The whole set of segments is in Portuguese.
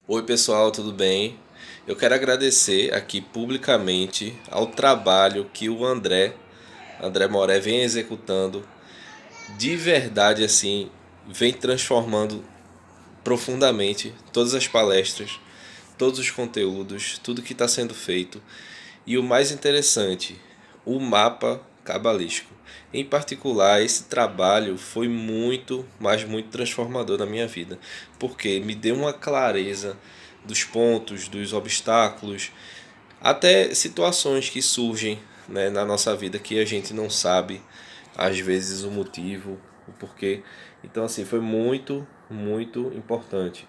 Oi pessoal, tudo bem? Eu quero agradecer aqui publicamente ao trabalho que o André Moré vem executando. De verdade assim, vem transformando profundamente todas as palestras, todos os conteúdos, tudo que está sendo feito. E o mais interessante, o mapa cabalístico. Em particular, esse trabalho foi muito, mas muito transformador na minha vida, porque me deu uma clareza dos pontos, dos obstáculos, até situações que surgem, né, na nossa vida que a gente não sabe, às vezes, o motivo, o porquê. Então, assim, foi muito, muito importante,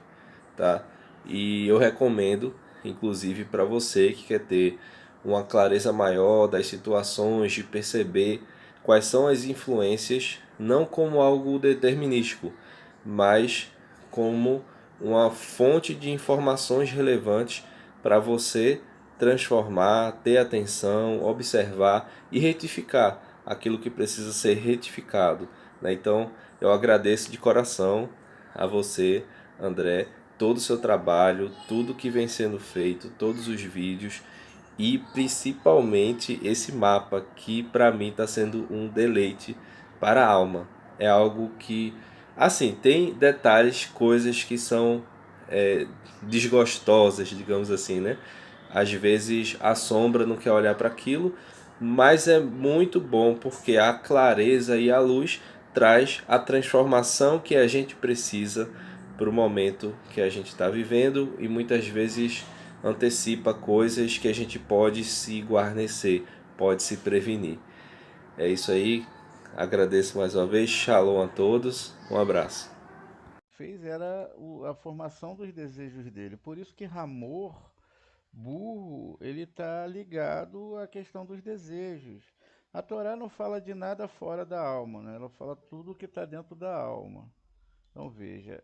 tá? E eu recomendo, inclusive, para você que quer ter uma clareza maior das situações, de perceber quais são as influências, não como algo determinístico, mas como uma fonte de informações relevantes para você transformar, ter atenção, observar e retificar aquilo que precisa ser retificado, né? Então, eu agradeço de coração a você, André, todo o seu trabalho, tudo que vem sendo feito, todos os vídeos e principalmente esse mapa que para mim está sendo um deleite para a alma. É algo que, assim, tem detalhes, coisas que são desgostosas, digamos assim, né? Às vezes a sombra não quer olhar para aquilo, mas é muito bom porque a clareza e a luz traz a transformação que a gente precisa para o momento que a gente está vivendo e muitas vezes antecipa coisas que a gente pode se guarnecer, pode se prevenir. É isso aí, agradeço mais uma vez, shalom a todos, um abraço. Fez era a formação dos desejos dele. Por isso que Ramor, burro, ele está ligado à questão dos desejos. A Torá não fala de nada fora da alma, né? Ela fala tudo o que está dentro da alma. Então veja,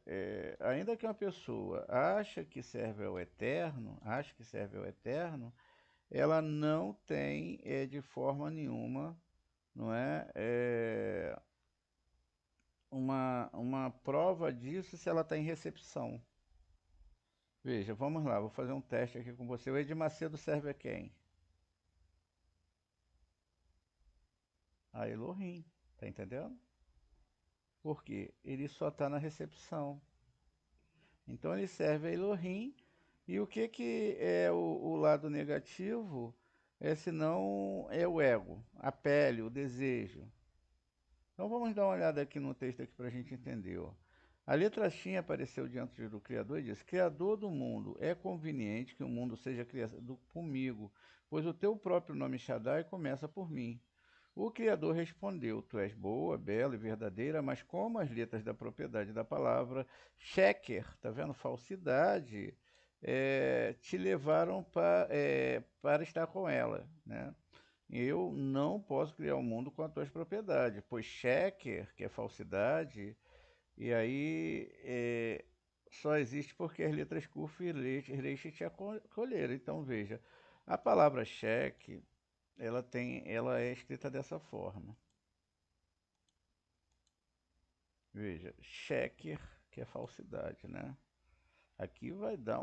ainda que uma pessoa acha que serve ao eterno, acha que serve ao eterno, ela não tem de forma nenhuma, não uma prova disso se ela está em recepção. Veja, vamos lá, vou fazer um teste aqui com você. O Edir Macedo serve a quem? A Elohim, tá entendendo? Porque ele só está na recepção. Então ele serve a Elohim. E o que, que é o lado negativo? É senão é o ego, a pele, o desejo. Então vamos dar uma olhada aqui no texto aqui para a gente entender. Ó. A letra Shin apareceu diante do Criador e diz: Criador do mundo, é conveniente que o mundo seja criado comigo, pois o teu próprio nome Shaddai começa por mim. O Criador respondeu: Tu és boa, bela e verdadeira, mas como as letras da propriedade da palavra sheker, tá vendo? Falsidade, te levaram para estar com ela, né? Eu não posso criar um mundo com as tuas propriedades, pois sheker, que é falsidade, e aí só existe porque as letras Kuf e Resh te acolheram. Então veja, a palavra cheque, ela é escrita dessa forma. Veja, checker, que é falsidade, né? Aqui vai dar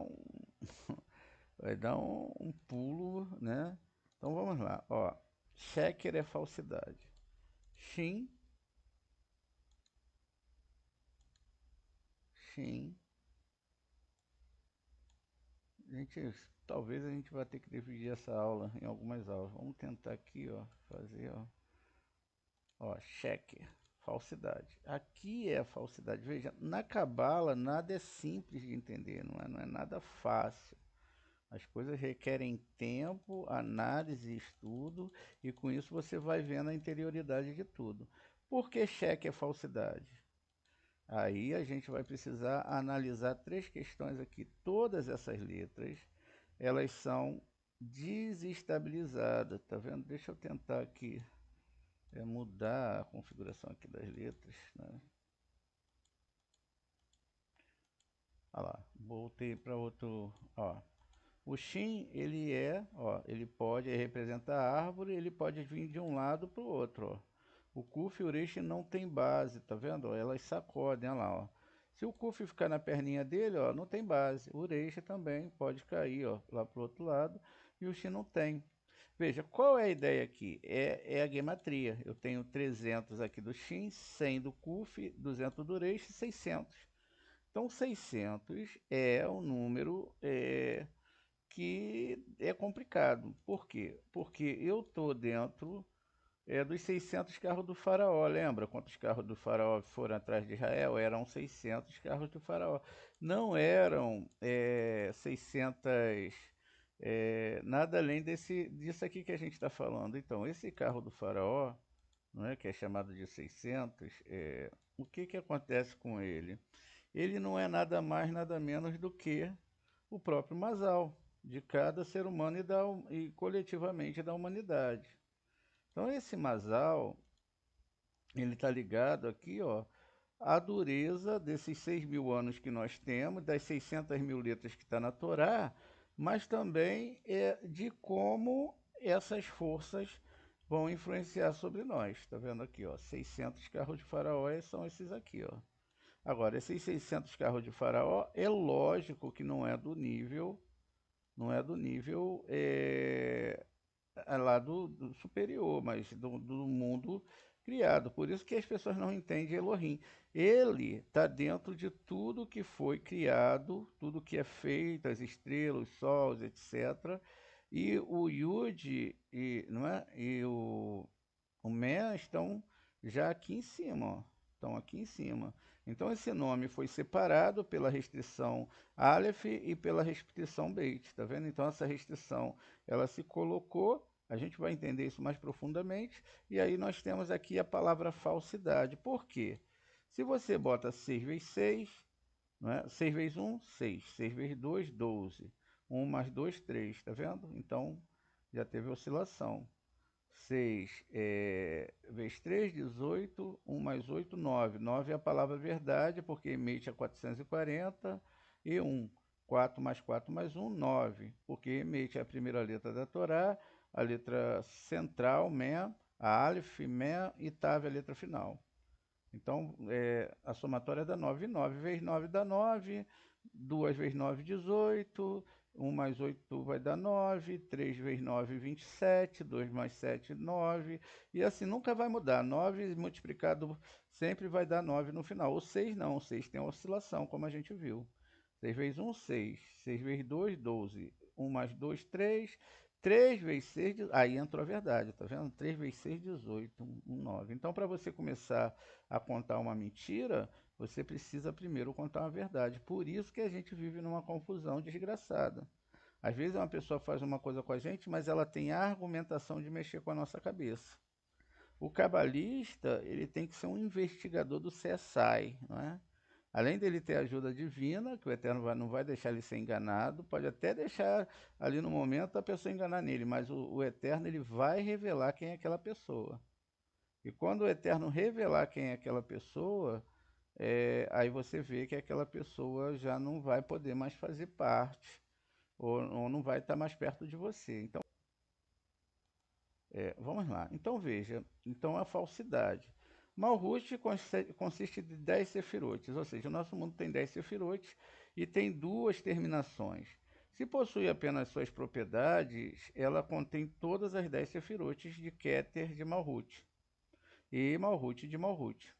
vai dar um pulo, né? Então vamos lá, ó. Checker é falsidade. Shin, Shin. Gente, talvez a gente vai ter que dividir essa aula em algumas aulas. Vamos tentar aqui, ó, fazer, ó, checker, falsidade. Aqui é a falsidade. Veja, na cabala nada é simples de entender, não é nada fácil. As coisas requerem tempo, análise, estudo, e com isso você vai vendo a interioridade de tudo. Por que cheque é falsidade? Aí a gente vai precisar analisar três questões aqui. Todas essas letras, elas são desestabilizadas, tá vendo? Deixa eu tentar aqui mudar a configuração aqui das letras, né? Olha lá, voltei para outro, ó. O Shin, ele pode representar a árvore, ele pode vir de um lado para o outro, ó. O Kuf e o Ureshi não tem base, tá vendo? Ó, elas sacodem, olha lá, ó. Se o Kuf ficar na perninha dele, ó, não tem base. O Ureshi também pode cair, ó, lá para o outro lado, e o Shin não tem. Veja, qual é a ideia aqui? É a gematria. Eu tenho 300 aqui do Shin, 100 do Kuf, 200 do Ureshi, 600. Então, 600 é um número que é complicado. Por quê? Porque eu estou dentro dos 600 carros do faraó. Lembra quantos carros do faraó foram atrás de Israel? Eram 600 carros do faraó. Não eram 600, nada além disso aqui que a gente está falando. Então, esse carro do faraó, não é, que é chamado de 600, o que acontece com ele? Ele não é nada mais, nada menos do que o próprio Masal de cada ser humano e coletivamente da humanidade. Então esse Masal, ele está ligado aqui, ó, à dureza desses 6.000 anos que nós temos, das 600 mil letras que está na Torá, mas também de como essas forças vão influenciar sobre nós. Está vendo aqui, ó, 600 carros de faraó são esses aqui, ó. Agora, esses 600 carros de faraó, é lógico que não é do nível lá do superior, mas do mundo criado. Por isso que as pessoas não entendem Elohim. Ele está dentro de tudo que foi criado, tudo que é feito, as estrelas, os sols, etc. E o Yud não é? E o Men estão já aqui em cima, ó. Estão aqui em cima. Então esse nome foi separado pela restrição Aleph e pela restrição Beit, tá vendo? Então essa restrição, ela se colocou, a gente vai entender isso mais profundamente, e aí nós temos aqui a palavra falsidade. Por quê? Se você bota 6 vezes 6, não é? 6 vezes 1, 6. 6 vezes 2, 12. 1 mais 2, 3, tá vendo? Então já teve oscilação. 6 vezes 3, 18. 1 mais 8, 9. 9 é a palavra verdade, porque emite é 440. E 1. 4 mais 4 mais 1, 9. Porque emite é a primeira letra da Torá, a letra central, Mem, a Aleph, Mem, e Tav, a letra final. Então, a somatória dá 9. 9 vezes 9 dá 9. 2 vezes 9, 18. 1 mais 8 vai dar 9. 3 vezes 9, 27. 2 mais 7, 9. E assim, nunca vai mudar. 9 multiplicado sempre vai dar 9 no final. O 6 não. O 6 tem oscilação, como a gente viu. 6 vezes 1, 6. 6 vezes 2, 12. 1 mais 2, 3. 3 vezes 6, aí entrou a verdade, tá vendo? 3 vezes 6, 18, 9. Então, para você começar a contar uma mentira, você precisa primeiro contar uma verdade. Por isso que a gente vive numa confusão desgraçada. Às vezes uma pessoa faz uma coisa com a gente, mas ela tem a argumentação de mexer com a nossa cabeça. O cabalista, ele tem que ser um investigador do CSI, não é? Além dele ter ajuda divina, que o Eterno não vai deixar ele ser enganado, pode até deixar ali no momento a pessoa enganar nele, mas o Eterno ele vai revelar quem é aquela pessoa. E quando o Eterno revelar quem é aquela pessoa, aí você vê que aquela pessoa já não vai poder mais fazer parte, ou não vai estar mais perto de você. Então, vamos lá. Então veja, então a falsidade. Malhut consiste de 10 sefirotes, ou seja, o nosso mundo tem 10 sefirotes e tem duas terminações. Se possui apenas suas propriedades, ela contém todas as 10 sefirotes de Keter de Malhut e Malhut de Malhut.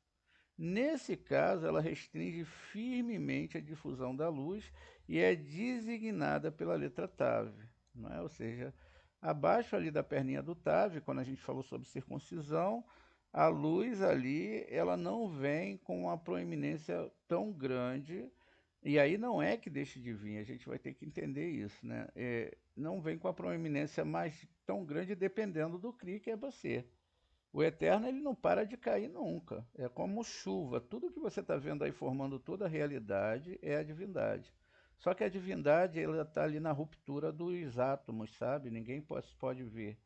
Nesse caso, ela restringe firmemente a difusão da luz e é designada pela letra Tav, não é? Ou seja, abaixo ali da perninha do Tav, quando a gente falou sobre circuncisão, a luz ali, ela não vem com uma proeminência tão grande, e aí não é que deixe de vir, a gente vai ter que entender isso, né? Não vem com a proeminência mais tão grande dependendo do Cri que é você. O eterno ele não para de cair nunca. É como chuva. Tudo que você está vendo aí formando toda a realidade é a divindade. Só que a divindade ela está ali na ruptura dos átomos, sabe? Ninguém pode ver.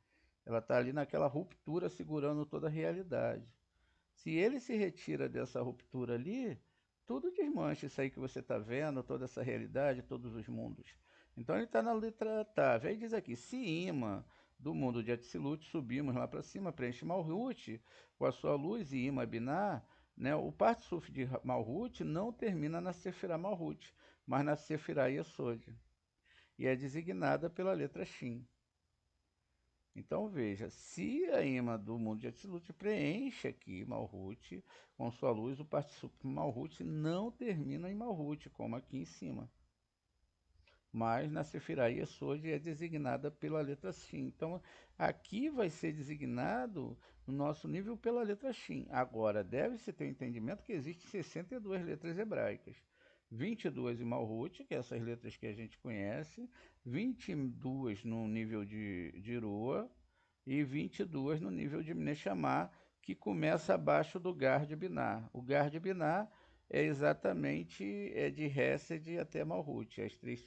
Ela está ali naquela ruptura segurando toda a realidade. Se ele se retira dessa ruptura ali, tudo desmancha isso aí que você está vendo, toda essa realidade, todos os mundos. Então ele está na letra Tav. Aí diz aqui, se Ima do mundo de Atzilut, subimos lá para cima, preenche Malhut com a sua luz e Ima Binah, né? O Partsuf de Malhut não termina na Sefirah Malhut, mas na Sefirah Yesod. E é designada pela letra Shin. Então veja, se a imã do mundo de Atzilut preenche aqui Malhut com sua luz, o participio Malhut não termina em Malhut, como aqui em cima. Mas na Sefirah Yesod é designada pela letra Shin. Então aqui vai ser designado no nosso nível pela letra Shin. Agora, deve-se ter o entendimento que existem 62 letras hebraicas. 22 em Malhut, que é essas letras que a gente conhece, 22 no nível de Iroa, e 22 no nível de Mnechamá, que começa abaixo do Gar de Binar. O Gar de Binar é exatamente de Hesed até Malhut. As três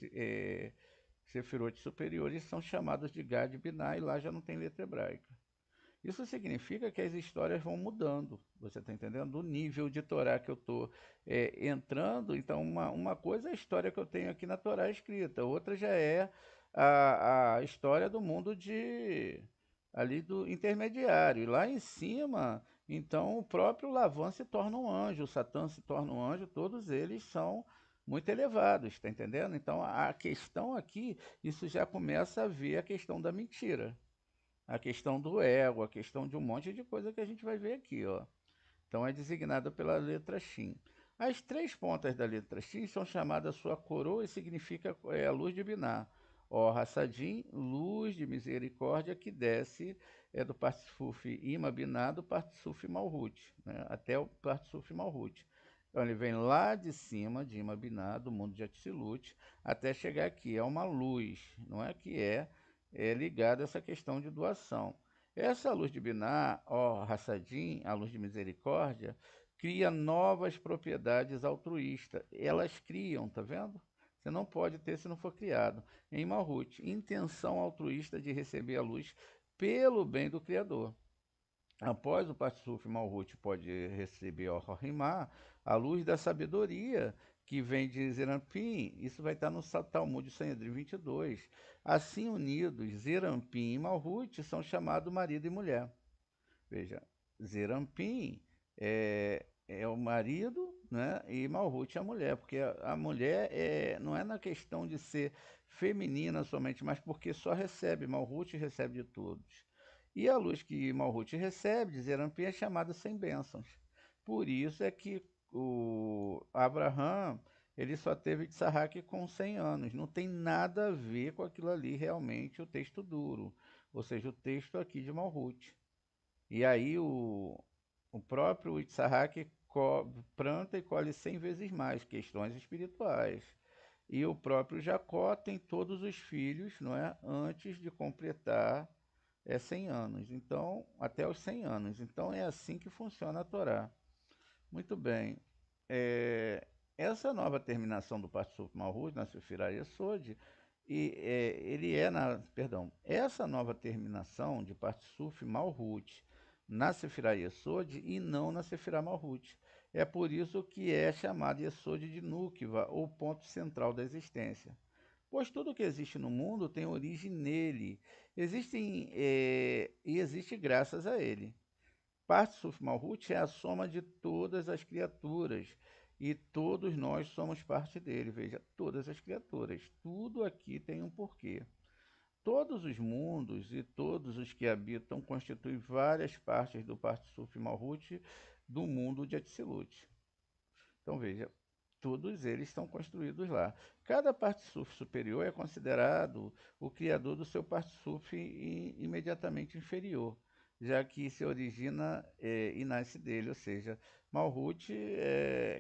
Sefirot superiores são chamadas de Gar de Binar e lá já não tem letra hebraica. Isso significa que as histórias vão mudando, você está entendendo? Do nível de Torá que eu estou entrando, então uma coisa é a história que eu tenho aqui na Torá escrita, outra já é a história do mundo ali do intermediário. E lá em cima, então o próprio Lavan se torna um anjo, o Satã se torna um anjo, todos eles são muito elevados, está entendendo? Então a questão aqui, isso já começa a ver a questão da mentira, a questão do ego, a questão de um monte de coisa que a gente vai ver aqui, ó. Então é designada pela letra Shin. As três pontas da letra Shin são chamadas sua coroa e significa a luz de Binah. Ó, Hassadim, luz de misericórdia que desce do Partsuf Ima Binah do Partsuf Malhut, né, até o Partsuf Malhut. Então ele vem lá de cima de Ima Binah, do mundo de Atzilut, até chegar aqui. É uma luz, não é que é ligada a essa questão de doação. Essa luz de Binah, ó Hassadim, a luz de misericórdia, cria novas propriedades altruístas. Elas criam, tá vendo? Você não pode ter se não for criado. Em Malhut, intenção altruísta de receber a luz pelo bem do Criador. Após o Patsuf Malhut pode receber o Rohimá, a luz da sabedoria, que vem de Zerampim, isso vai estar no Talmud de Sanhedrin 22. Assim unidos, Zerampim e Malhut são chamados marido e mulher. Veja, Zerampim é o marido, né, e Malhut é a mulher, porque a mulher não é na questão de ser feminina somente, mas porque só recebe, Malhut recebe de todos. E a luz que Malhut recebe, de Zerampim, é chamada sem bênçãos. Por isso é que o Abraham ele só teve Tzahak com 100 anos. Não tem nada a ver com aquilo ali realmente, o texto duro. Ou seja, o texto aqui de Malhut. E aí o próprio Itzhak planta e colhe 100 vezes mais, questões espirituais. E o próprio Jacó tem todos os filhos, não é, antes de completar 100 anos. Então, até os 100 anos. Então é assim que funciona a Torá. Muito bem. Essa nova terminação do Partsuf Malhut na Sefirah Yesod, essa nova terminação de Partsuf Malhut na Sefirah Yesod e não na Sefirah Malhut. É por isso que é chamado Yesod de Nukva, ou ponto central da existência. Pois tudo que existe no mundo tem origem nele, e existe graças a ele. Parsuf Malhut é a soma de todas as criaturas e todos nós somos parte dele. Veja, todas as criaturas, tudo aqui tem um porquê. Todos os mundos e todos os que habitam constituem várias partes do Parsuf Malhut do mundo de Atzilut. Então veja, todos eles estão construídos lá. Cada Parsuf superior é considerado o criador do seu Parsuf imediatamente inferior. já que se origina e nasce dele, ou seja, Malhut,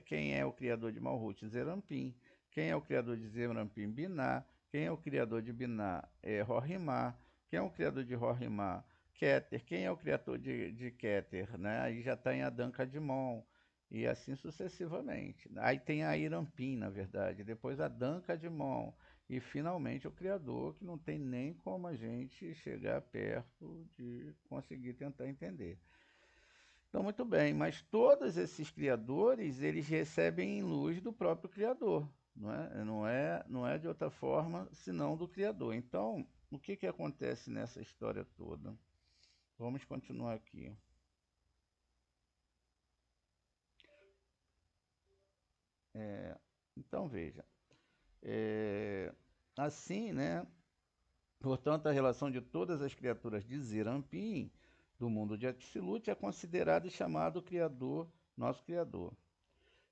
quem é o criador de Malhut? Zerampin. Quem é o criador de Zerampin? Binah. Quem é o criador de Binah? Rohimar. Quem é o criador de Rohimar? Keter. Quem é o criador de Keter? Né? Aí já está em Adão Kadmon. E assim sucessivamente. Aí tem a Irampin, na verdade. Depois Adão Kadmon. E finalmente o Criador, que não tem nem como a gente chegar perto de conseguir tentar entender. Então, muito bem, mas todos esses criadores, eles recebem luz do próprio Criador, não é? Não é de outra forma senão do Criador. Então, o que, que acontece nessa história toda? Vamos continuar aqui. Então, veja. É, assim, né? Portanto, a relação de todas as criaturas de Zerampin, do mundo de Atzilut, é considerado e chamado Criador, nosso Criador.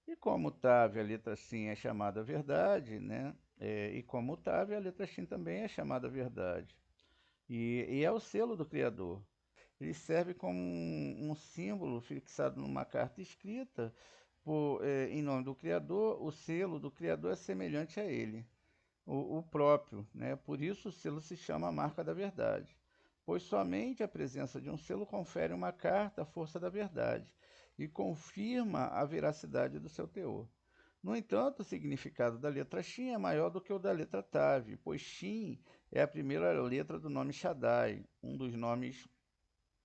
E como Tav, a letra Sim é chamada verdade, né? E como Tav, a letra Shin também é chamada verdade. E é o selo do Criador. Ele serve como um símbolo fixado numa carta escrita em nome do Criador. O selo do Criador é semelhante a ele o próprio, né? Por isso o selo se chama a marca da verdade, pois somente a presença de um selo confere uma carta a força da verdade e confirma a veracidade do seu teor. No entanto, o significado da letra Shin é maior do que o da letra Tav, pois Shin é a primeira letra do nome Shaddai, um dos nomes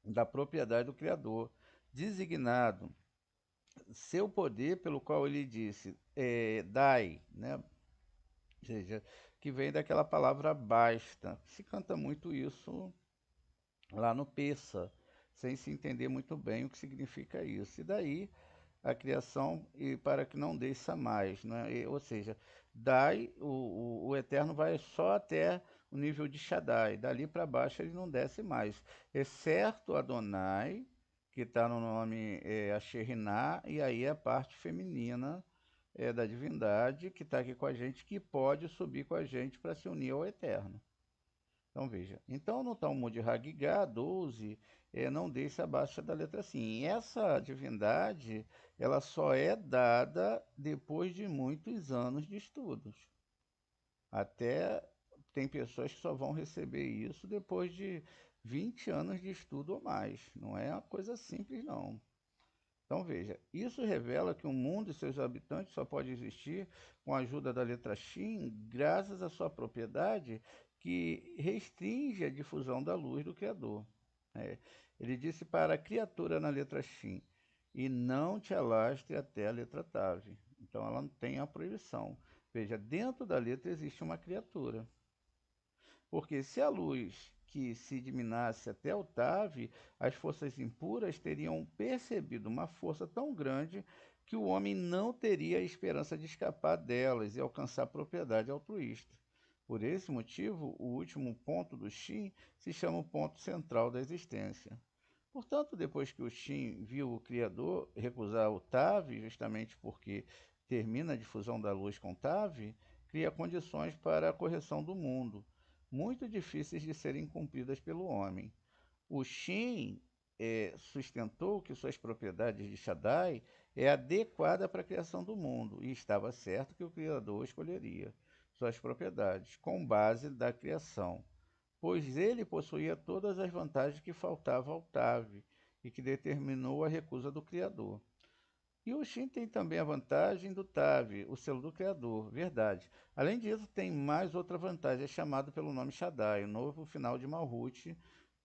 da propriedade do Criador, designado seu poder pelo qual ele disse Dai, né? Ou seja, que vem daquela palavra basta. Se canta muito isso lá no Peça, sem se entender muito bem o que significa isso. E daí a criação e para que não desça mais, né? Ou seja, dai o Eterno vai só até o nível de Shaddai, dali para baixo ele não desce mais, exceto Adonai, que está no nome Asheriná, e aí é a parte feminina da divindade que está aqui com a gente, que pode subir com a gente para se unir ao Eterno. Então veja, então no Talmud Hagigah 12, não deixa abaixo da letra assim. E essa divindade, ela só é dada depois de muitos anos de estudos. Até tem pessoas que só vão receber isso depois de 20 anos de estudo ou mais. Não é uma coisa simples, não. Então veja, isso revela que o mundo e seus habitantes só pode existir com a ajuda da letra Shin, graças à sua propriedade que restringe a difusão da luz do Criador. É, ele disse para a criatura na letra Shin, e não te alastre até a letra Tav. Então ela não tem a proibição. Veja, dentro da letra existe uma criatura. Porque se a luz que se diminasse até o Tav, as forças impuras teriam percebido uma força tão grande que o homem não teria a esperança de escapar delas e alcançar propriedade altruísta. Por esse motivo, o último ponto do Shin se chama o ponto central da existência. Portanto, depois que o Shin viu o Criador recusar o Tav, justamente porque termina a difusão da luz com Tav, cria condições para a correção do mundo, muito difíceis de serem cumpridas pelo homem. O Shin sustentou que suas propriedades de Shaddai é adequada para a criação do mundo, e estava certo que o Criador escolheria suas propriedades com base da criação, pois ele possuía todas as vantagens que faltavam ao Tav e que determinou a recusa do Criador. E o Shin tem também a vantagem do Tav, o selo do Criador, verdade. Além disso, tem mais outra vantagem, é chamado pelo nome Shaddai, o novo final de Malhut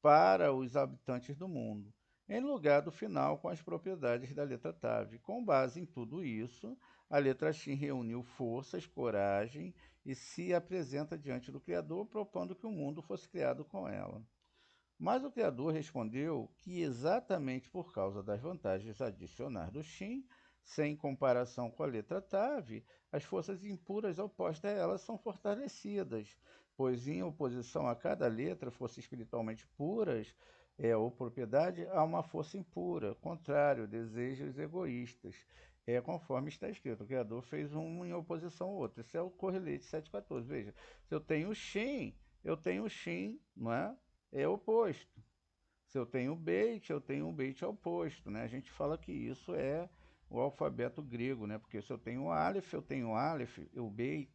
para os habitantes do mundo, em lugar do final com as propriedades da letra Tav. Com base em tudo isso, a letra Shin reuniu forças, coragem e se apresenta diante do Criador, propondo que o mundo fosse criado com ela. Mas o Criador respondeu que, exatamente por causa das vantagens adicionais do Shin, sem comparação com a letra Tav, as forças impuras opostas a elas são fortalecidas, pois, em oposição a cada letra, forças espiritualmente puras ou propriedade, há uma força impura, contrário, desejos egoístas. É conforme está escrito, o Criador fez um em oposição ao outro. Isso é o Correlete 7,14. Veja, se eu tenho Shin, eu tenho Shin, não é? É oposto. Se eu tenho beit, eu tenho um beit oposto, né? A gente fala que isso é o alfabeto grego, né? Porque se eu tenho aleph, eu tenho aleph, o beit,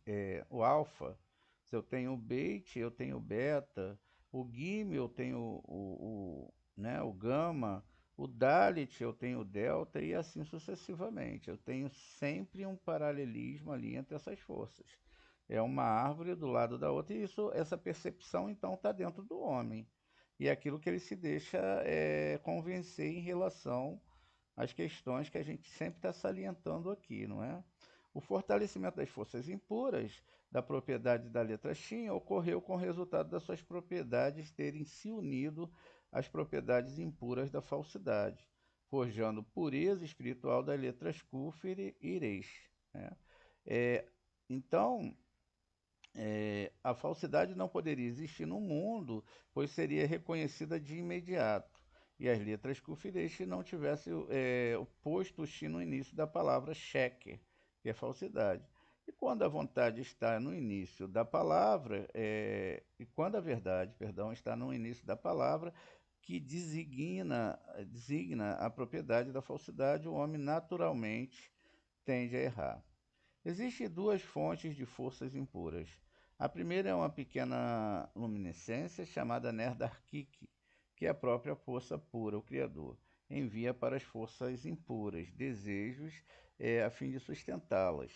o alfa. Se eu tenho beit, eu tenho beta. O gim, eu tenho né, o gama. O dalet, eu tenho delta e assim sucessivamente. Eu tenho sempre um paralelismo ali entre essas forças. É uma árvore do lado da outra e essa percepção então está dentro do homem. E é aquilo que ele se deixa convencer em relação às questões que a gente sempre está salientando aqui, não é? O fortalecimento das forças impuras da propriedade da letra Shin ocorreu com o resultado das suas propriedades terem se unido às propriedades impuras da falsidade, forjando pureza espiritual das letras Kufir e Resh, né? É, então, a falsidade não poderia existir no mundo, pois seria reconhecida de imediato. E as letras Kufiresh não tivessem posto o Shi no início da palavra sheker, que é falsidade. E quando a vontade está no início da palavra, e quando a verdade, perdão, está no início da palavra, que designa a propriedade da falsidade, o homem naturalmente tende a errar. Existem duas fontes de forças impuras. A primeira é uma pequena luminescência chamada Nerdarkik, que é a própria força pura, o Criador, envia para as forças impuras, desejos, a fim de sustentá-las.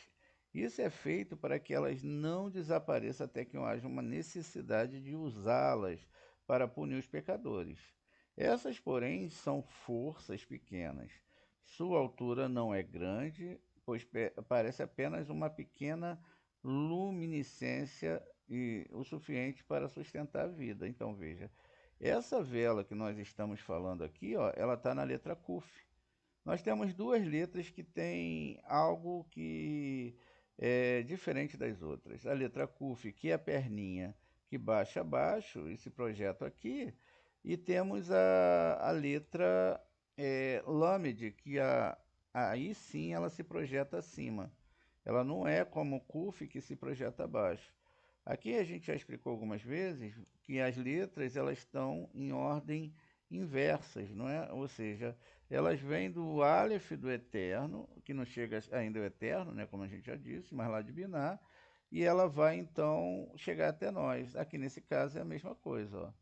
Isso é feito para que elas não desapareçam até que haja uma necessidade de usá-las para punir os pecadores. Essas, porém, são forças pequenas. Sua altura não é grande, pois parece apenas uma pequena luminescência e o suficiente para sustentar a vida. Então veja, essa vela que nós estamos falando aqui, ó, ela está na letra Kuf. Nós temos duas letras que têm algo que é diferente das outras. A letra Kuf, que é a perninha que baixa abaixo e se projeta aqui, e temos a letra Lamed, que aí sim ela se projeta acima. Ela não é como o Kuf que se projeta abaixo. Aqui a gente já explicou algumas vezes que as letras elas estão em ordem inversas, não é? Ou seja, elas vêm do Aleph do Eterno, que não chega ainda ao Eterno, né, como a gente já disse, mas lá de Biná, e ela vai então chegar até nós. Aqui nesse caso é a mesma coisa, ó.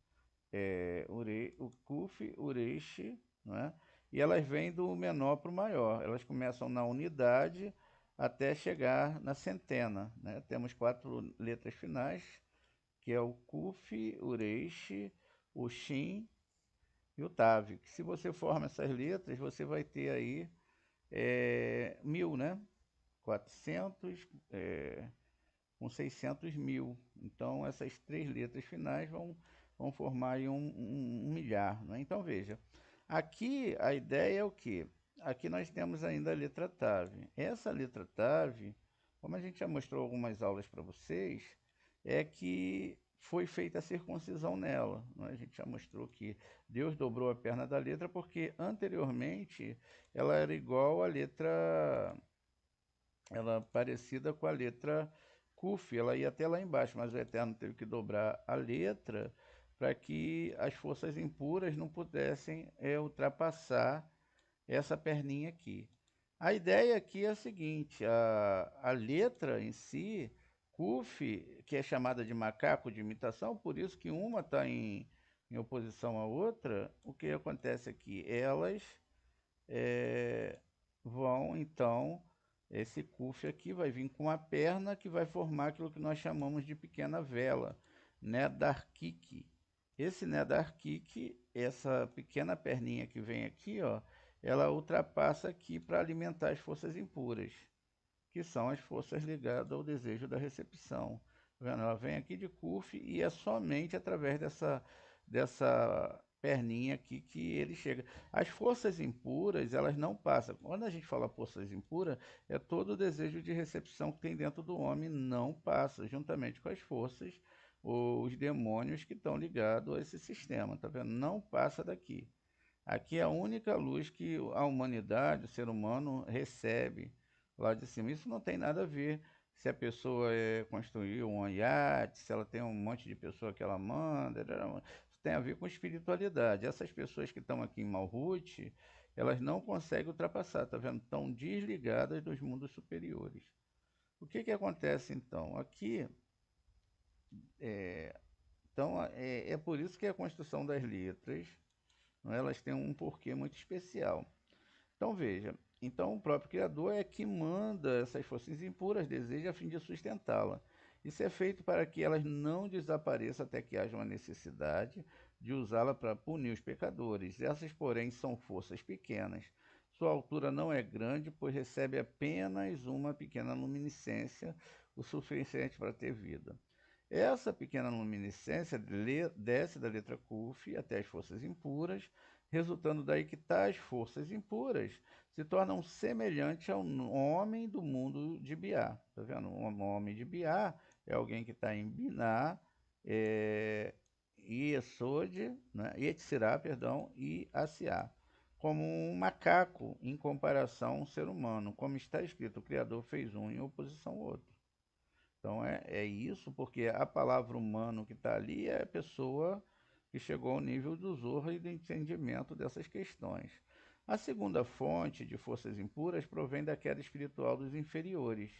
O Kuf, Uresh, não é? E elas vêm do menor para o maior. Elas começam na unidade até chegar na centena, né? Temos quatro letras finais, que é o Kuf, Uresh, o Shin e o Tav. Se você forma essas letras, você vai ter aí 1000, né? 400 com 600 mil. Então, essas três letras finais vão formar aí um milhar, né? Então, veja, aqui a ideia é o quê? Aqui nós temos ainda a letra Tav. Essa letra Tav, como a gente já mostrou algumas aulas para vocês, é que foi feita a circuncisão nela, né? A gente já mostrou que Deus dobrou a perna da letra porque anteriormente ela era igual à letra, ela parecida com a letra Kuf, ela ia até lá embaixo, mas o Eterno teve que dobrar a letra para que as forças impuras não pudessem ultrapassar essa perninha aqui. A ideia aqui é a seguinte, a letra em si, Kuf, que é chamada de macaco de imitação, por isso que uma está em oposição à outra, o que acontece aqui? Elas vão, então, esse Kuf aqui vai vir com a perna que vai formar aquilo que nós chamamos de pequena vela, Nedarkik. Esse Nedarkik, essa pequena perninha que vem aqui, ó, ela ultrapassa aqui para alimentar as forças impuras, que são as forças ligadas ao desejo da recepção. Tá vendo? Ela vem aqui de Kuf e é somente através dessa perninha aqui que ele chega. As forças impuras, elas não passam. Quando a gente fala forças impuras, é todo o desejo de recepção que tem dentro do homem não passa, juntamente com as forças, os demônios que estão ligados a esse sistema, tá vendo? Não passa daqui. Aqui é a única luz que a humanidade, o ser humano, recebe lá de cima. Isso não tem nada a ver se a pessoa construiu um iate, se ela tem um monte de pessoa que ela manda. Isso tem a ver com espiritualidade. Essas pessoas que estão aqui em Malhut, elas não conseguem ultrapassar, tá vendo? Estão desligadas dos mundos superiores. O que que acontece então? Aqui, é por isso que a construção das letras, não é? Elas têm um porquê muito especial. Então veja, então o próprio Criador é que manda essas forças impuras, deseja a fim de sustentá-la. Isso é feito para que elas não desapareçam até que haja uma necessidade de usá-la para punir os pecadores. Essas, porém, são forças pequenas. Sua altura não é grande, pois recebe apenas uma pequena luminescência, o suficiente para ter vida. Essa pequena luminescência desce da letra Kuf até as forças impuras, resultando daí que tais forças impuras se tornam semelhantes ao homem do mundo de Biá. Tá vendo? O homem de Biá é alguém que está em Biná, Yesod, né? Yetzirá, perdão, e Asiá, como um macaco em comparação a um ser humano. Como está escrito, o Criador fez um em oposição ao outro. Então é isso, porque a palavra humano que está ali é a pessoa que chegou ao nível do Zohar e do entendimento dessas questões. A segunda fonte de forças impuras provém da queda espiritual dos inferiores.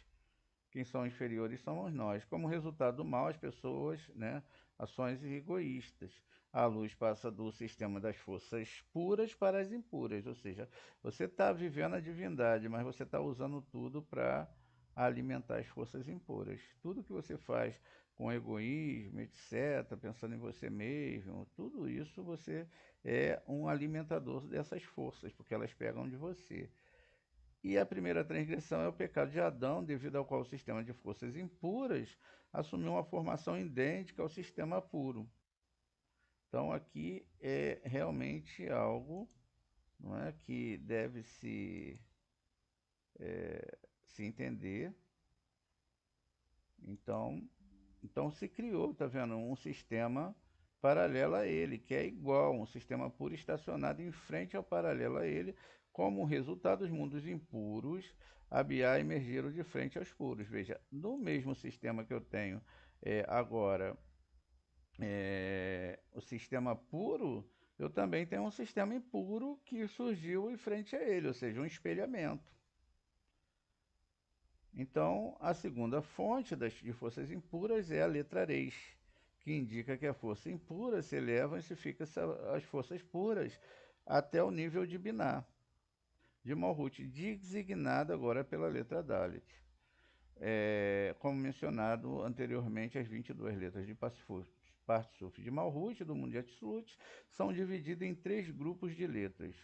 Quem são inferiores somos nós. Como resultado do mal, as pessoas, né, ações egoístas. A luz passa do sistema das forças puras para as impuras, ou seja, você está vivendo a divindade, mas você está usando tudo para alimentar as forças impuras. Tudo que você faz com egoísmo, etc., pensando em você mesmo, tudo isso você é um alimentador dessas forças, porque elas pegam de você. E a primeira transgressão é o pecado de Adão, devido ao qual o sistema de forças impuras assumiu uma formação idêntica ao sistema puro. Então aqui é realmente algo, não é, que deve se entender. Então, então se criou, tá vendo, um sistema paralelo a ele, que é igual, um sistema puro estacionado em frente ao paralelo a ele. Como resultado, os mundos impuros, Abiá, emergiram de frente aos puros. Veja, no mesmo sistema que eu tenho agora, o sistema puro, eu também tenho um sistema impuro que surgiu em frente a ele, ou seja, um espelhamento. Então, a segunda fonte de forças impuras é a letra Reis, que indica que a força impura se eleva e se fica as forças puras até o nível de Binah, de Malhut, designado agora pela letra Dalet. Como mencionado anteriormente, as 22 letras de Partsuf de Malhut, do mundo de Atzilut, são divididas em três grupos de letras: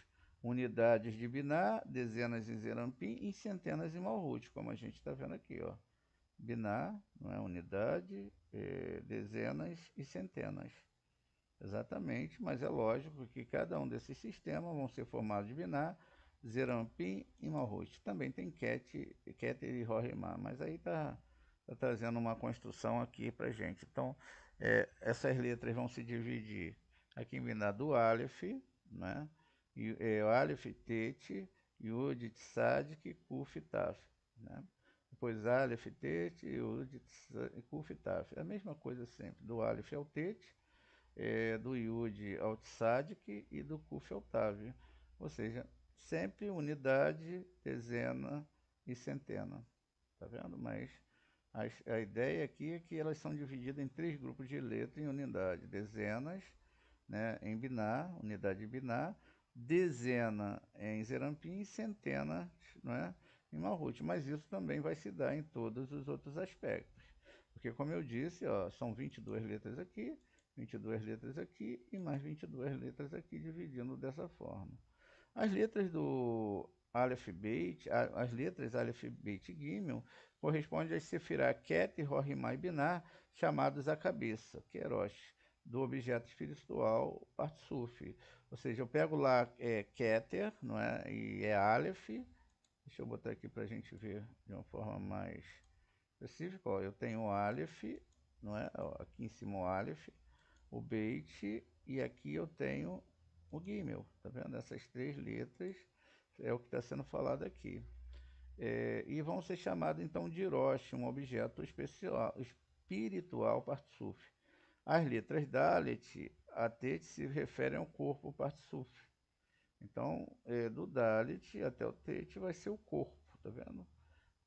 unidades de Binah, dezenas em Zerampim e centenas em Malhut, como a gente está vendo aqui, ó. Binah, não é unidade, dezenas e centenas. Exatamente, mas é lógico que cada um desses sistemas vão ser formados de Binah, Zerampim e Malhut. Também tem Keter e Rorimá, mas aí tá trazendo uma construção aqui para gente. Então, essas letras vão se dividir aqui em Binah do Aleph, né? O Aleph, Tet, Yud, Tzadik, Kuf, Taf, né? Depois Aleph, Tet, Yud, Kuf, Taf. É a mesma coisa sempre, do Aleph ao Tet, do Yud ao Tzadik e do Kuf ao Tav. Ou seja, sempre unidade, dezena e centena. Tá vendo? Mas a ideia aqui é que elas são divididas em três grupos de letras em unidade. Dezenas, né, em Biná, unidade de Biná, dezena em Zerampim e centena, né, em Malhut. Mas isso também vai se dar em todos os outros aspectos. Porque, como eu disse, ó, são 22 letras aqui, 22 letras aqui e mais 22 letras aqui, dividindo dessa forma. As letras do Aleph Beit, as letras Aleph Beit Gimel, correspondem às Sefirah Ket, Rohimá e Binah, chamados a cabeça, Kerosh, do objeto espiritual Partsuf. Ou seja, eu pego lá Keter, não é? E é Aleph. Deixa eu botar aqui para a gente ver de uma forma mais específica. Ó, eu tenho o Aleph, não é? Ó, aqui em cima o Aleph, o Beit, e aqui eu tenho o Gimel. Tá vendo? Essas três letras é o que está sendo falado aqui. E vão ser chamados então de Hirosh, um objeto espiritual Partsuf. As letras Dalet, a Tet se refere ao corpo, parte Suf. Então, do Dalet até o Tet vai ser o corpo, tá vendo?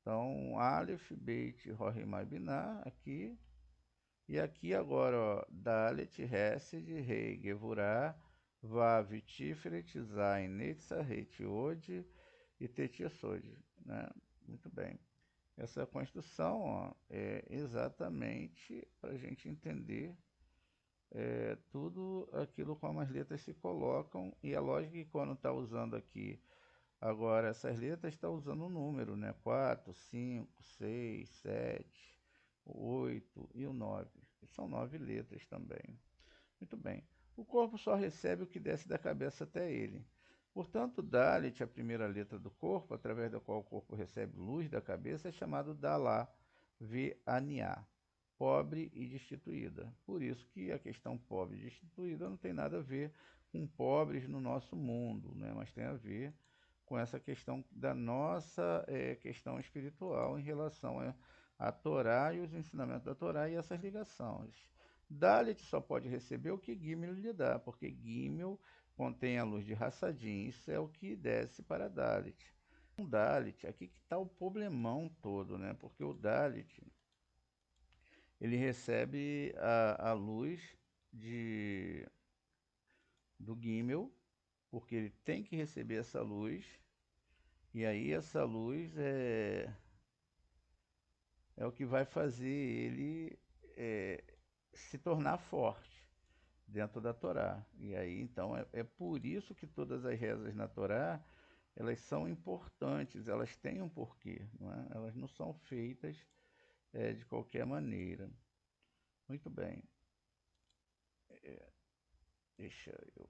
Então, Aleph, Beit, Rohi, Mai, Binah, aqui. E aqui agora, ó, Dalet, Hesed, Rei, Gevurah, Vav, Tiferet, Zain, Netzaret, Od e Tet Yesod, né? Muito bem. Essa construção, ó, é exatamente para a gente entender tudo aquilo como as letras se colocam, e é lógico que quando está usando aqui agora essas letras, está usando um número, né? 4, 5, 6, 7, 8 e o 9. São 9 letras também. Muito bem. O corpo só recebe o que desce da cabeça até ele. Portanto, Dalet, a primeira letra do corpo, através da qual o corpo recebe luz da cabeça, é chamado Dalá, Ve-Aniá, pobre e destituída. Por isso que a questão pobre e destituída não tem nada a ver com pobres no nosso mundo, né? Mas tem a ver com essa questão da nossa questão espiritual em relação à Torá e os ensinamentos da Torá e essas ligações. Dalet só pode receber o que Gimel lhe dá, porque Gimel contém a luz de Hassadim, isso é o que desce para Dalet. O Dalet, aqui que está o problemão todo, né? Porque o Dalet, ele recebe a luz do Gimel, porque ele tem que receber essa luz, e aí essa luz é o que vai fazer ele se tornar forte dentro da Torá. E aí, então, é por isso que todas as rezas na Torá, elas são importantes, elas têm um porquê, não é? Elas não são feitas de qualquer maneira. Muito bem. Deixa eu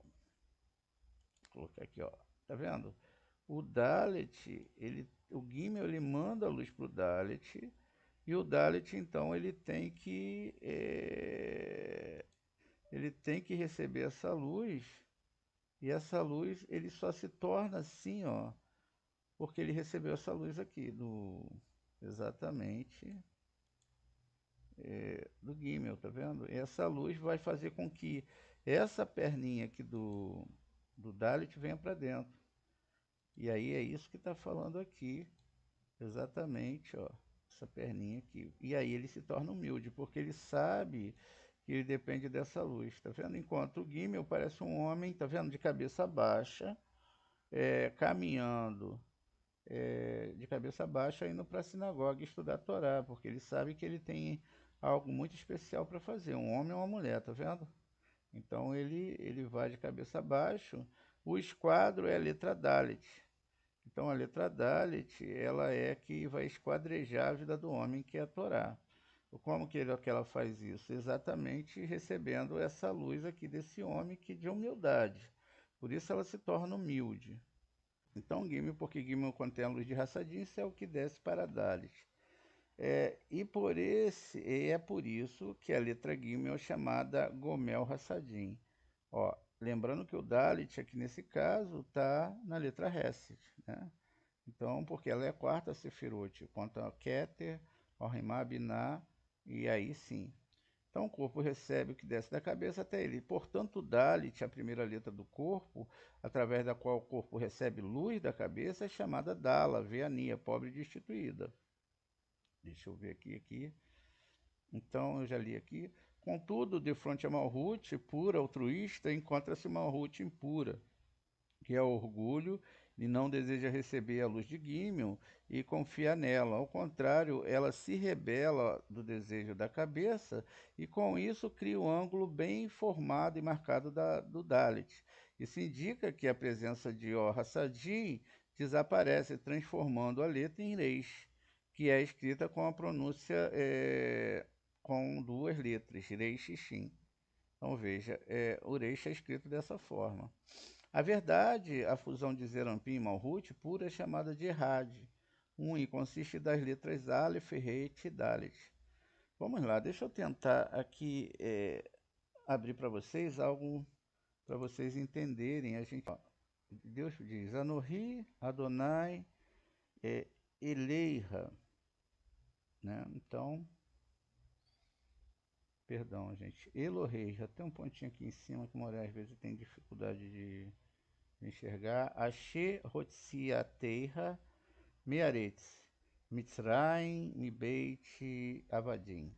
colocar aqui, ó. Tá vendo? O Dalet, o Gimel, ele manda a luz para o Dalet, e o Dalet, então, ele tem que receber essa luz, e essa luz ele só se torna assim, ó, porque ele recebeu essa luz aqui, exatamente do Gimel, tá vendo? E essa luz vai fazer com que essa perninha aqui do Dalet venha para dentro. E aí é isso que está falando aqui, exatamente, ó, essa perninha aqui. E aí ele se torna humilde, porque ele sabe que ele depende dessa luz, tá vendo? Enquanto o Gimel parece um homem, tá vendo, de cabeça baixa, caminhando de cabeça baixa, indo para a sinagoga estudar a Torá, porque ele sabe que ele tem algo muito especial para fazer, um homem ou uma mulher, tá vendo? Então ele vai de cabeça baixa. O esquadro é a letra Dalet. Então a letra Dalet, ela é que vai esquadrejar a vida do homem, que é a Torá. Como que ela faz isso? Exatamente recebendo essa luz aqui desse homem que de humildade. Por isso ela se torna humilde. Então, Gimel, porque Gimel contém a luz de Hassadim, isso é o que desce para Dalet. É por isso que a letra Gimel é chamada Gomel Hassadim. Ó, lembrando que o Dalet, aqui nesse caso, está na letra Hesed, né? Então, porque ela é a quarta Sefirot, conta Keter, Orimá, Binah, e aí sim. Então, o corpo recebe o que desce da cabeça até ele. Portanto, o Dalet, a primeira letra do corpo, através da qual o corpo recebe luz da cabeça, é chamada Dala, Veania, pobre e destituída. Deixa eu ver aqui. Então, eu já li aqui. Contudo, de fronte a Malhut, pura, altruísta, encontra-se Malhut impura, que é orgulho e não deseja receber a luz de Gimel e confia nela. Ao contrário, ela se rebela do desejo da cabeça e com isso cria um ângulo bem formado e marcado do Dalet. Isso indica que a presença de Or Hassadim desaparece, transformando a letra em Reis, que é escrita com a pronúncia com duas letras, Reis e Shin. Então veja, o Reis é escrito dessa forma. A verdade, a fusão de Zerampim e Malhut pura é chamada de Errad, e consiste das letras Aleph, Reit e Dalet. Vamos lá, deixa eu tentar aqui abrir para vocês algo para vocês entenderem. Deus diz, Anohi, Adonai, Eleira, né? Então, Perdão, gente. Elohei, já tem um pontinho aqui em cima que o Moré às vezes tem dificuldade de enxergar. Ashe Hotziateira Mearetz. Mitzrayim, Mibeit, Avadim.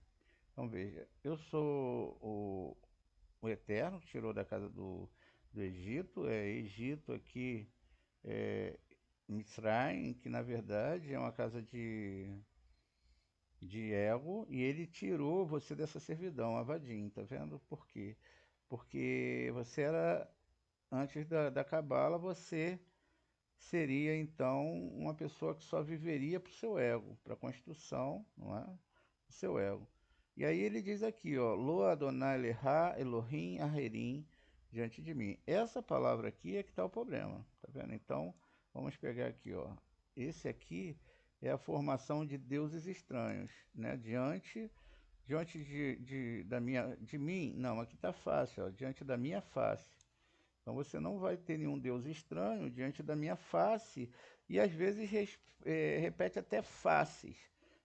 Então veja, eu sou o Eterno, que tirou da casa do Egito, Egito aqui, é Mitzrayim, que na verdade é uma casa de ego, e ele tirou você dessa servidão, Avadim, tá vendo? Por quê? Porque você era, antes da Cabala, você seria então uma pessoa que só viveria para o seu ego, para a construção, não é? Do seu ego. E aí ele diz aqui, ó, Lo Adonai Leha Elohim Aherim diante de mim. Essa palavra aqui é que está o problema, tá vendo? Então, vamos pegar aqui, ó. Esse aqui é a formação de deuses estranhos, né? Diante de mim, não, aqui está fácil, ó, diante da minha face. Então você não vai ter nenhum Deus estranho diante da minha face, e às vezes repete até faces.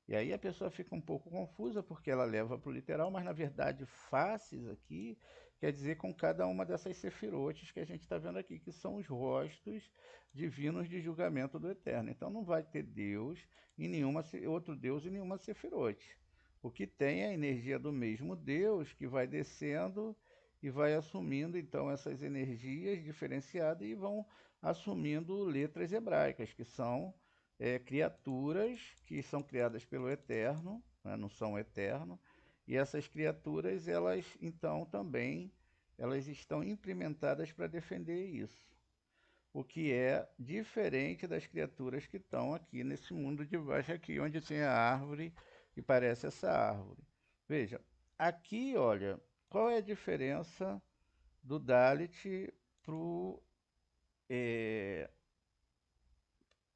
E aí a pessoa fica um pouco confusa porque ela leva para o literal, mas na verdade faces aqui quer dizer com cada uma dessas sefirotes que a gente está vendo aqui, que são os rostos divinos de julgamento do Eterno. Então não vai ter Deus em nenhuma outro Deus em nenhuma sefirote. O que tem é a energia do mesmo Deus que vai descendo e vai assumindo então essas energias diferenciadas e vão assumindo letras hebraicas, que são criaturas que são criadas pelo Eterno, né, não são eterno, e essas criaturas, elas então também elas estão implementadas para defender isso, o que é diferente das criaturas que estão aqui nesse mundo de baixo aqui, onde tem a árvore que parece essa árvore. Veja, aqui, olha, qual é a diferença do Dalit pro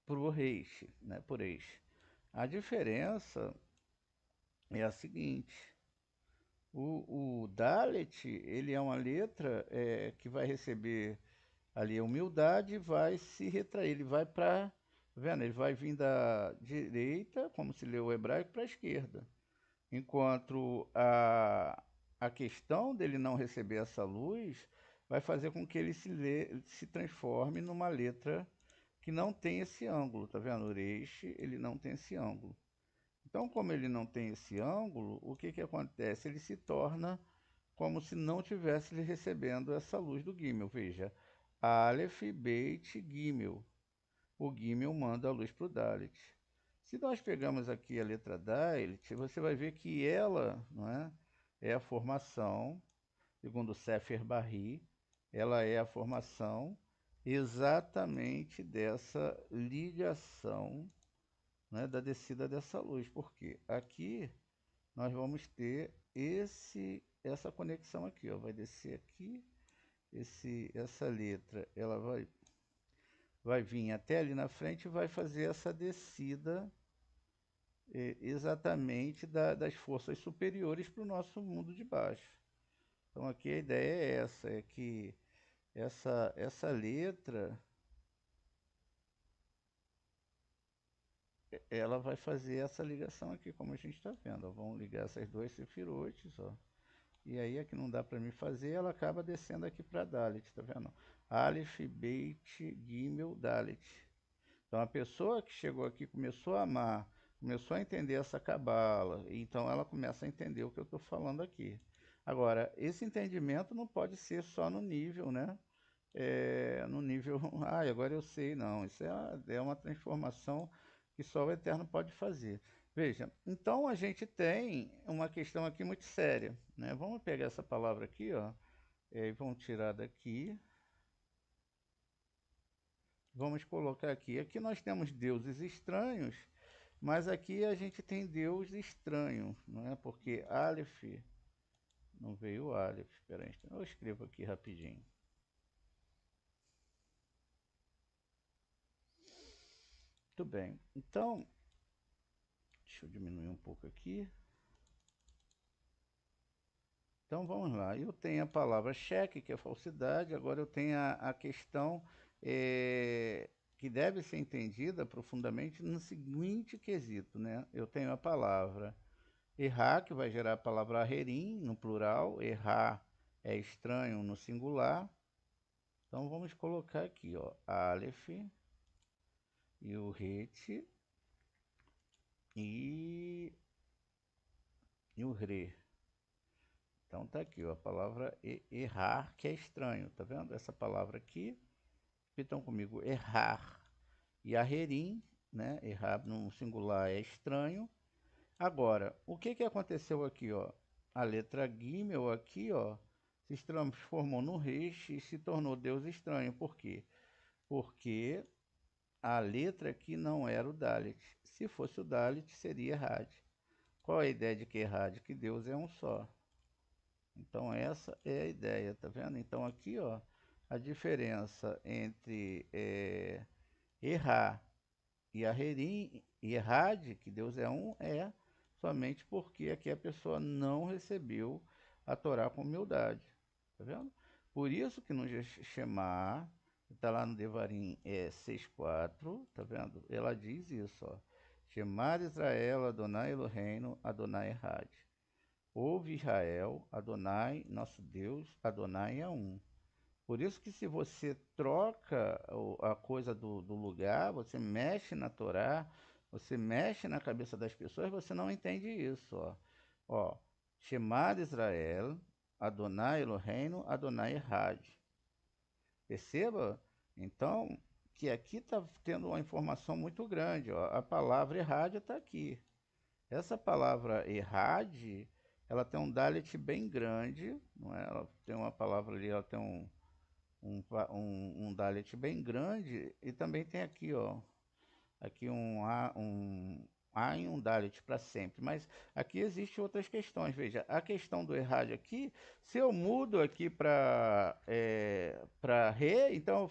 pro Reish, né, por Reish? A diferença é a seguinte: o Dalet, ele é uma letra que vai receber ali a humildade e vai se retrair, ele vai para, vendo, ele vai vir da direita, como se lê o hebraico, para a esquerda. Enquanto a questão dele não receber essa luz vai fazer com que ele se transforme numa letra que não tem esse ângulo, tá vendo? O Reish, ele não tem esse ângulo. Então, como ele não tem esse ângulo, o que que acontece? Ele se torna como se não tivesse recebendo essa luz do Gimel. Veja, Aleph, Beit, Gimel. O Gimel manda a luz para o Dalet. Se nós pegamos aqui a letra Dalet, você vai ver que ela, não é, é a formação, segundo Sefer Barri, ela é a formação exatamente dessa ligação, né, da descida dessa luz. Porque aqui nós vamos ter essa conexão aqui, ó, vai descer aqui, essa letra, ela vai vir até ali na frente e vai fazer essa descida exatamente das forças superiores para o nosso mundo de baixo. Então aqui a ideia é essa, é que essa letra ela vai fazer essa ligação aqui, como a gente está vendo. Ó, vamos ligar essas duas sefirotes, ó. E aí aqui não dá para me fazer, ela acaba descendo aqui para Dalet, tá vendo? Aleph, Beit, Gimel, Dalet. Então a pessoa que chegou aqui começou a amar, começou a entender essa cabala, então ela começa a entender o que eu estou falando aqui. Agora, esse entendimento não pode ser só no nível, né? No nível, agora eu sei, não. Isso é uma transformação que só o Eterno pode fazer. Veja, então a gente tem uma questão aqui muito séria, né? Vamos pegar essa palavra aqui, ó, e vamos tirar daqui. Vamos colocar aqui. Aqui nós temos deuses estranhos, mas aqui a gente tem Deus estranho, não é? Porque Aleph, não veio o Aleph, espera aí, eu escrevo aqui rapidinho. Muito bem, então, deixa eu diminuir um pouco aqui. Então vamos lá, eu tenho a palavra cheque, que é falsidade, agora eu tenho a questão que deve ser entendida profundamente no seguinte quesito, né? Eu tenho a palavra Errar, que vai gerar a palavra Aherim, no plural. Errar é estranho no singular. Então vamos colocar aqui, ó, Aleph e o Het e, e o Re. Então tá aqui, ó, a palavra errar, que é estranho, tá vendo? Essa palavra aqui, repitam comigo, errar. E Aherim, né? Errar no singular é estranho. Agora, o que que aconteceu aqui, ó? A letra Gimel aqui, ó, se transformou no Resh e se tornou Deus estranho. Por quê? Porque a letra aqui não era o Dalet. Se fosse o Dalet, seria Had. Qual é a ideia de que é Had? Que Deus é um só. Então essa é a ideia, tá vendo? Então aqui, ó, a diferença entre errar e Aherim e Errad, que Deus é um, é somente porque aqui a pessoa não recebeu a Torá com humildade, tá vendo? Por isso que no Shema, está lá no Devarim 6.4, tá vendo? Ela diz isso, ó. Shema Israel, Adonai Eloheinu, Adonai Errad. Ouve Israel, Adonai, nosso Deus, Adonai é um. Por isso que se você troca a coisa do lugar, você mexe na Torá, você mexe na cabeça das pessoas, você não entende isso, ó. Ó, Shema Israel, Adonai Eloheinu, Adonai Errad. Perceba, então, que aqui está tendo uma informação muito grande, ó. A palavra Errad está aqui. Essa palavra Errad, ela tem um Dalet bem grande, não é? Ela tem uma palavra ali, ela tem um Dalet bem grande, e também tem aqui, ó, aqui A e um Dalet para sempre. Mas aqui existem outras questões. Veja, a questão do Errad aqui, se eu mudo aqui para Re, então,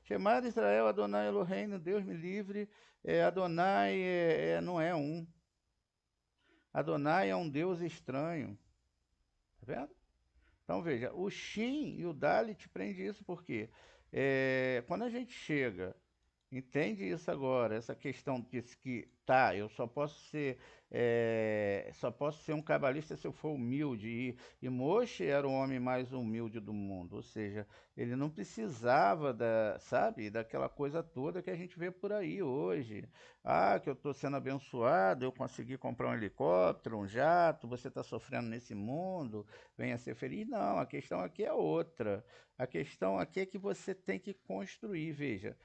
chamar Israel, Adonai Eloheinu, Deus me livre, Adonai não é um. Adonai é um Deus estranho. Tá vendo? Então veja, o Shin e o Dalit prende isso porque quando a gente chega, entende isso agora, essa questão diz que tá, eu só posso ser um cabalista se eu for humilde, e Moshe era o homem mais humilde do mundo, ou seja, ele não precisava sabe, daquela coisa toda que a gente vê por aí hoje. Ah, que eu estou sendo abençoado, eu consegui comprar um helicóptero, um jato, você está sofrendo nesse mundo, venha ser feliz. Não, a questão aqui é outra. A questão aqui é que você tem que construir, veja.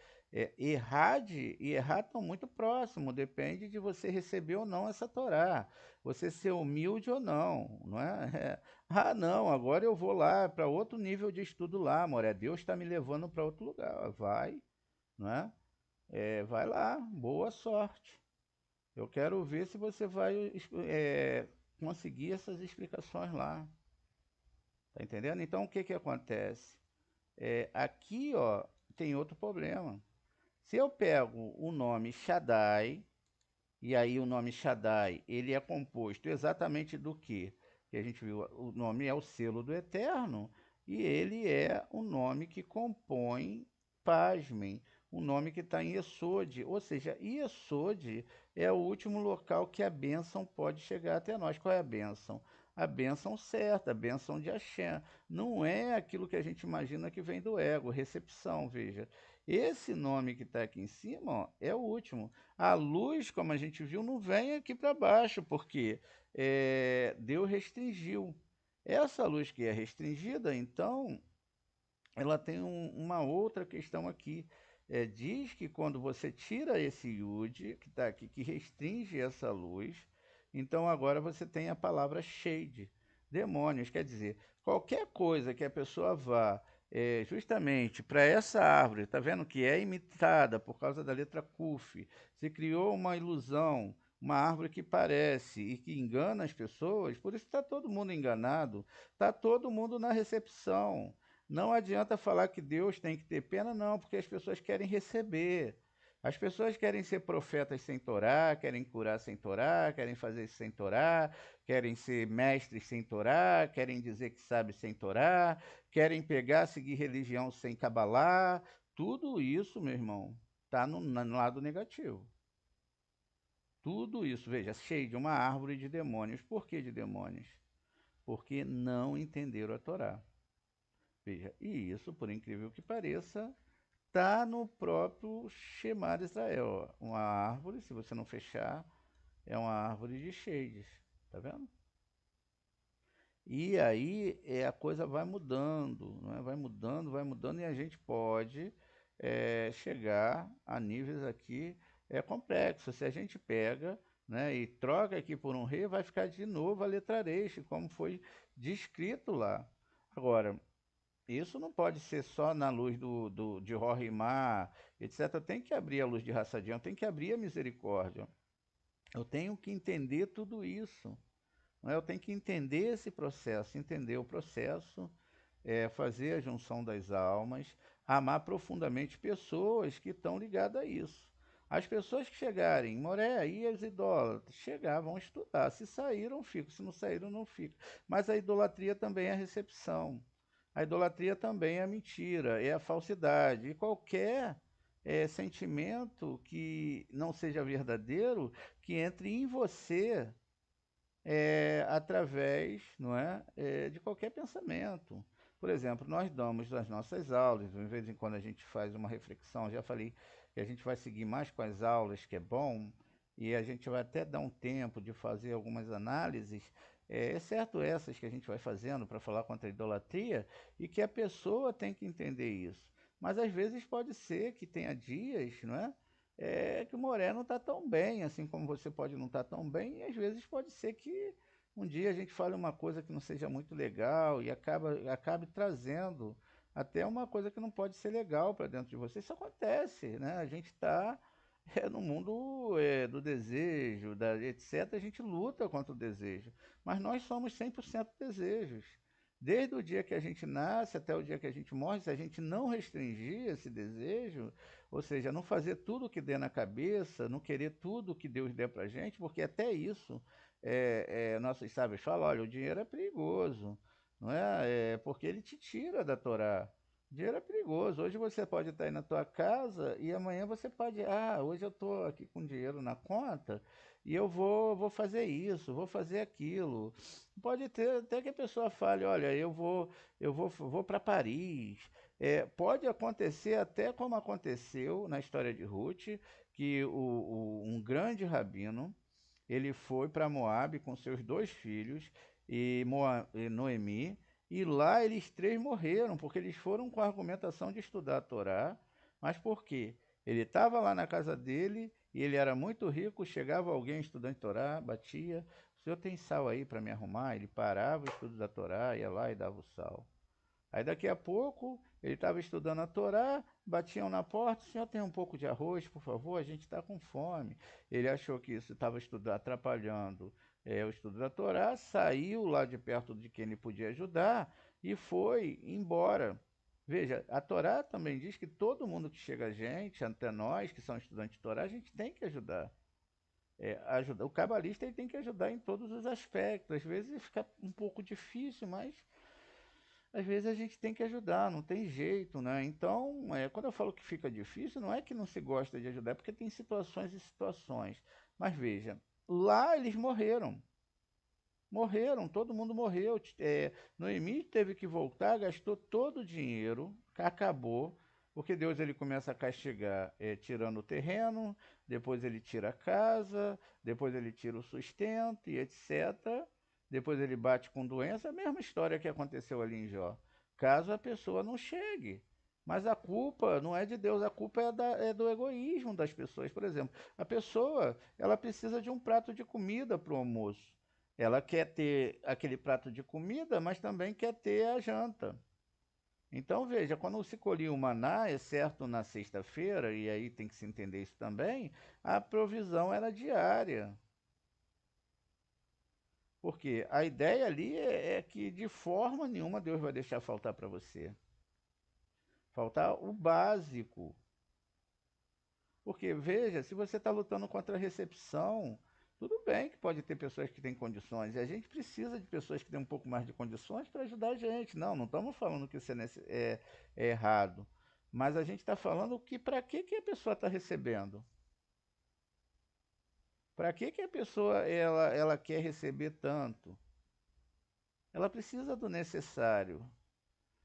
Errad e errar estão muito próximos, depende de você receber ou não essa Torá, você ser humilde ou não, não é? Ah, não, agora eu vou lá para outro nível de estudo lá, amor, Deus está me levando para outro lugar, vai, não é? Vai lá, boa sorte. Eu quero ver se você vai conseguir essas explicações lá, tá entendendo? Então o que que acontece? Aqui, ó, tem outro problema. Se eu pego o nome Shaddai, e aí o nome Shaddai, ele é composto exatamente do quê? Que a gente viu, o nome é o selo do Eterno, e ele é o nome que compõe, pasmem, o nome que está em Yesod, ou seja, Yesod é o último local que a bênção pode chegar até nós. Qual é a bênção? A bênção certa, a bênção de Hashem. Não é aquilo que a gente imagina que vem do ego, recepção, veja. Esse nome que está aqui em cima, ó, é o último. A luz, como a gente viu, não vem aqui para baixo, porque Deus restringiu. Essa luz que é restringida, então, ela tem uma outra questão aqui. Diz que quando você tira esse Yud, que está aqui, que restringe essa luz, então agora você tem a palavra shade, demônios. Quer dizer, qualquer coisa que a pessoa vá justamente para essa árvore, está vendo que é imitada por causa da letra Kuf, se criou uma ilusão, uma árvore que parece e que engana as pessoas, por isso está todo mundo enganado, está todo mundo na recepção. Não adianta falar que Deus tem que ter pena, não, porque as pessoas querem receber. As pessoas querem ser profetas sem Torá, querem curar sem Torá, querem fazer isso sem Torá, querem ser mestres sem Torá, querem dizer que sabe sem Torá, querem pegar, seguir religião sem Cabalá. Tudo isso, meu irmão, está no lado negativo. tudo isso, veja, cheio de uma árvore de demônios. Por que de demônios? Porque não entenderam a Torá. Veja, e isso, por incrível que pareça, está no próprio Shema de Israel. Uma árvore, se você não fechar, é uma árvore de shades, tá vendo? E aí a coisa vai mudando, né? Vai mudando, e a gente pode chegar a níveis aqui complexos. Se a gente pega, né, e troca aqui por um rei, vai ficar de novo a letra resh, como foi descrito lá. Agora, isso não pode ser só na luz de Rorimar, etc. Tem que abrir a luz de Hassadian, tem que abrir a misericórdia. Eu tenho que entender tudo isso. Né? Eu tenho que entender esse processo, entender o processo, fazer a junção das almas, amar profundamente pessoas que estão ligadas a isso. As pessoas que chegarem, Moré e as idólatras, chegar, vão estudar. Se saíram, ficam. Se não saíram, não ficam. Mas a idolatria também é a recepção. A idolatria também é a mentira, é a falsidade. E qualquer sentimento que não seja verdadeiro, que entre em você através, não é, de qualquer pensamento. Por exemplo, nós damos nas nossas aulas, de vez em quando a gente faz uma reflexão, já falei que a gente vai seguir mais com as aulas, que é bom, e a gente vai até dar um tempo de fazer algumas análises, exceto essas que a gente vai fazendo para falar contra a idolatria, e que a pessoa tem que entender isso. Mas às vezes pode ser que tenha dias, não é? Que o Moré não está tão bem, assim como você pode não estar tão bem, e às vezes pode ser que um dia a gente fale uma coisa que não seja muito legal e acabe trazendo até uma coisa que não pode ser legal para dentro de você. Isso acontece, né? A gente está no mundo do desejo, etc. A gente luta contra o desejo, mas nós somos 100% desejos. Desde o dia que a gente nasce até o dia que a gente morre, se a gente não restringir esse desejo, ou seja, não fazer tudo o que der na cabeça, não querer tudo que Deus der para gente, porque até isso, nossos sábios falam, olha, o dinheiro é perigoso, não é? Porque ele te tira da Torá. O dinheiro é perigoso. Hoje você pode estar aí na tua casa e amanhã você pode, hoje eu estou aqui com dinheiro na conta e eu vou fazer isso, vou fazer aquilo. Pode ter até que a pessoa fale, olha, vou para Paris. Pode acontecer até como aconteceu na história de Ruth, que um grande rabino, ele foi para Moabe com seus dois filhos e Noemi, e lá eles três morreram, porque eles foram com a argumentação de estudar a Torá. Mas por quê? Ele estava lá na casa dele e ele era muito rico, chegava alguém estudando Torá, batia, o senhor tem sal aí para me arrumar? Ele parava o estudo da Torá, ia lá e dava o sal. Aí daqui a pouco ele estava estudando a Torá, batiam na porta, o senhor tem um pouco de arroz, por favor, a gente está com fome. Ele achou que isso estava atrapalhando o estudo da Torá, saiu lá de perto de quem ele podia ajudar e foi embora. Veja, a Torá também diz que todo mundo que chega a gente, até nós que somos estudantes de Torá, a gente tem que ajudar. O cabalista ele tem que ajudar em todos os aspectos. Às vezes fica um pouco difícil, mas às vezes a gente tem que ajudar, não tem jeito, né? Então, quando eu falo que fica difícil, não é que não se gosta de ajudar, é porque tem situações e situações. Mas veja, lá eles morreram. Morreram, todo mundo morreu. Noemi teve que voltar, gastou todo o dinheiro, acabou, porque Deus ele começa a castigar, tirando o terreno, depois ele tira a casa, depois ele tira o sustento e etc. Depois ele bate com doença, a mesma história que aconteceu ali em Jó. Caso a pessoa não chegue. Mas a culpa não é de Deus, a culpa é do egoísmo das pessoas. Por exemplo, a pessoa ela precisa de um prato de comida para o almoço. Ela quer ter aquele prato de comida, mas também quer ter a janta. Então, veja, quando se colhia o maná, exceto na sexta-feira, e aí tem que se entender isso também, a provisão era diária. Porque a ideia ali é que de forma nenhuma Deus vai deixar faltar para você. Faltar o básico. Porque, veja, se você está lutando contra a recepção, tudo bem que pode ter pessoas que têm condições, e a gente precisa de pessoas que têm um pouco mais de condições para ajudar a gente. Não estamos falando que isso é errado. Mas a gente está falando que para que a pessoa está recebendo? Para que a pessoa ela quer receber tanto? Ela precisa do necessário.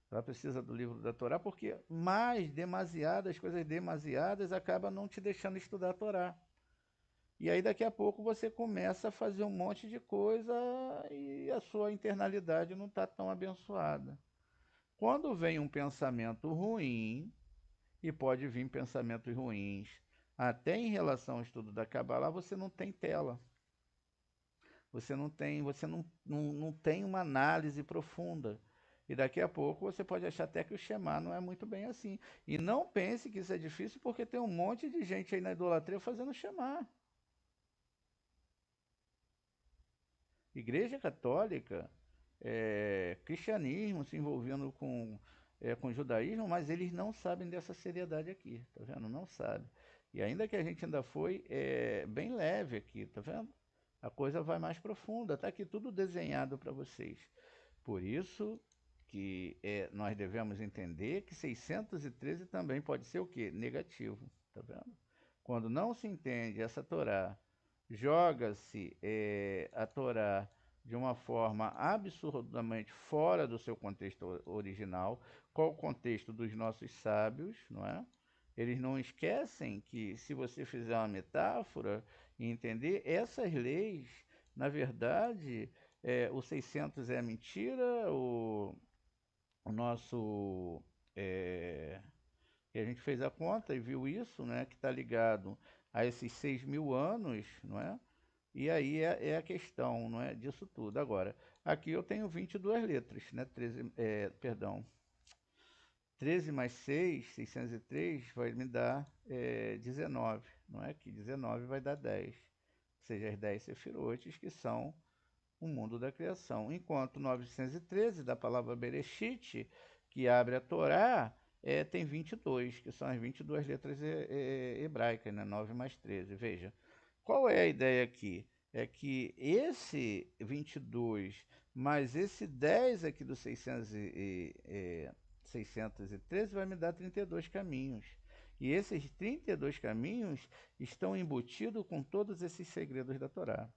Ela precisa do livro da Torá, porque mais demasiadas, coisas demasiadas, acaba não te deixando estudar a Torá. E aí daqui a pouco você começa a fazer um monte de coisa e a sua internalidade não está tão abençoada. Quando vem um pensamento ruim, e pode vir pensamentos ruins, até em relação ao estudo da Kabbalah, você não tem tela. Você não tem uma análise profunda. E daqui a pouco você pode achar até que o Shema não é muito bem assim. E não pense que isso é difícil, porque tem um monte de gente aí na idolatria fazendo Shema. Igreja Católica, cristianismo se envolvendo com judaísmo, mas eles não sabem dessa seriedade aqui, tá vendo? Não sabe. E ainda que a gente ainda foi bem leve aqui, tá vendo? A coisa vai mais profunda, tá aqui tudo desenhado para vocês. Por isso que nós devemos entender que 613 também pode ser o quê? Negativo, tá vendo? Quando não se entende essa Torá, joga-se a Torá de uma forma absurdamente fora do seu contexto original. Qual o contexto dos nossos sábios, não é? Eles não esquecem que se você fizer uma metáfora e entender essas leis, na verdade, o 600 é mentira, o nosso que a gente fez a conta e viu isso, né, que está ligado a esses 6.000 anos, não é? E aí é a questão, não é, disso tudo. Agora, aqui eu tenho 22 letras, né? 13, perdão, 13 mais 6, 603, vai me dar 19, não é? Que 19 vai dar 10. Ou seja, as 10 sefirotes, que são o mundo da criação. Enquanto 913, da palavra Bereshit, que abre a Torá, tem 22, que são as 22 letras hebraicas, né? 9 mais 13. Veja, qual é a ideia aqui? É que esse 22 mais esse 10 aqui do 613 vai me dar 32 caminhos. E esses 32 caminhos estão embutidos com todos esses segredos da Torá.